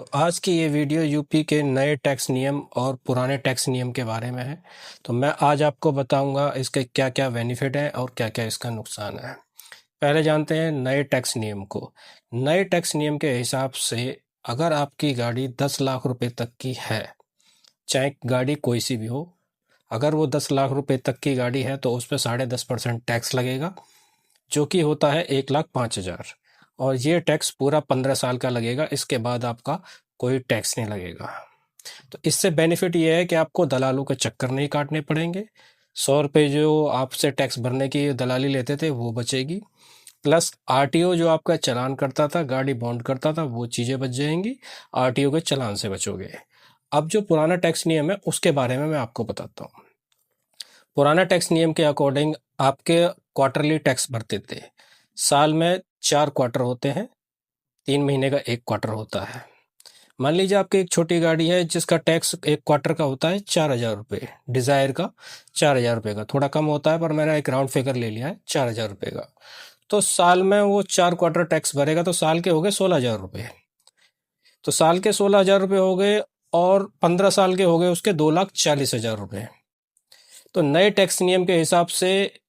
तो आज की ये वीडियो यूपी के नए टैक्स नियम और पुराने टैक्स नियम के बारे में है। तो मैं आज आपको बताऊंगा इसके क्या क्या बेनिफिट हैं और क्या क्या इसका नुकसान है। पहले जानते हैं नए टैक्स नियम को। नए टैक्स नियम के हिसाब से अगर आपकी गाड़ी 10 लाख रुपए तक की है, चाहे गाड़ी कोई सी भी हो, अगर वो 10 लाख रुपए तक की गाड़ी है तो उस पर 10.5% टैक्स लगेगा, जो कि होता है 1,05,000। और ये टैक्स पूरा 15 साल का लगेगा, इसके बाद आपका कोई टैक्स नहीं लगेगा। तो इससे बेनिफिट ये है कि आपको दलालों के चक्कर नहीं काटने पड़ेंगे। 100 रुपये जो आपसे टैक्स भरने की दलाली लेते थे वो बचेगी, प्लस आरटीओ जो आपका चालान करता था, गाड़ी बॉन्ड करता था, वो चीज़ें बच जाएंगी। आरटीओ के चालान से बचोगे। अब जो पुराना टैक्स नियम है उसके बारे में मैं आपको बताता हूँ। पुराना टैक्स नियम के अकॉर्डिंग आपके क्वार्टरली टैक्स भरते थे। साल में 4 क्वार्टर होते हैं, 3 महीने का 1 क्वार्टर होता है। मान लीजिए आपकी एक छोटी गाड़ी है जिसका टैक्स 1 क्वार्टर का होता है 4,000 रुपये, डिज़ायर का 4,000 रुपये का, थोड़ा कम होता है पर मैंने एक राउंड फिगर ले लिया है 4,000 रुपये का। तो साल में वो 4 क्वार्टर टैक्स भरेगा तो साल के हो गए 16,000 रुपये। तो साल के 16,000 रुपये हो गए और 15 साल के हो गए उसके 2,40,000 रुपये। तो नए टैक्स नियम के हिसाब से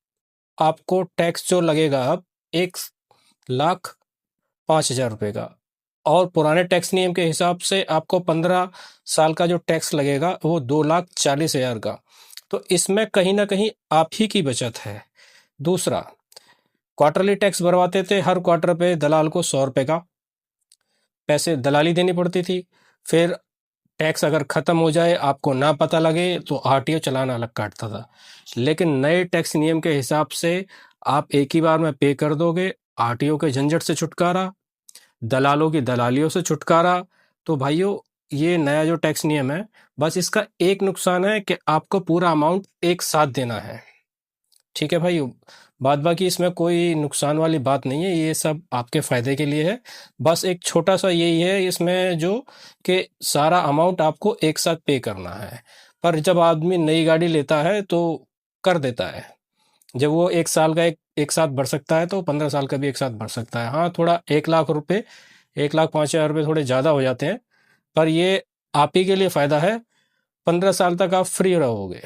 आपको टैक्स जो लगेगा अब 1,05,000 रुपये का, और पुराने टैक्स नियम के हिसाब से आपको 15 साल का जो टैक्स लगेगा वो 2,40,000 का। तो इसमें कहीं ना कहीं आप ही की बचत है। दूसरा, क्वार्टरली टैक्स भरवाते थे, हर क्वार्टर पे दलाल को 100 रुपये का पैसे दलाली देनी पड़ती थी। फिर टैक्स अगर ख़त्म हो जाए, आपको ना पता लगे, तो आरटीओ चालान अलग काटता था। लेकिन नए टैक्स नियम के हिसाब से आप एक ही बार में पे कर दोगे, आरटीओ के झंझट से छुटकारा, दलालों की दलालियों से छुटकारा। तो भाइयों, ये नया जो टैक्स नियम है, बस इसका एक नुकसान है कि आपको पूरा अमाउंट एक साथ देना है। ठीक है भाई, बाद बाकी इसमें कोई नुकसान वाली बात नहीं है, ये सब आपके फ़ायदे के लिए है। बस एक छोटा सा यही है इसमें जो कि सारा अमाउंट आपको एक साथ पे करना है। पर जब आदमी नई गाड़ी लेता है तो कर देता है। जब वो 1 साल का एक साथ भर सकता है तो 15 साल का भी एक साथ भर सकता है। हाँ, थोड़ा 1 लाख रुपए, 1,05,000 रुपये थोड़े ज़्यादा हो जाते हैं, पर ये आप ही के लिए फ़ायदा है। 15 साल तक आप फ्री रहोगे।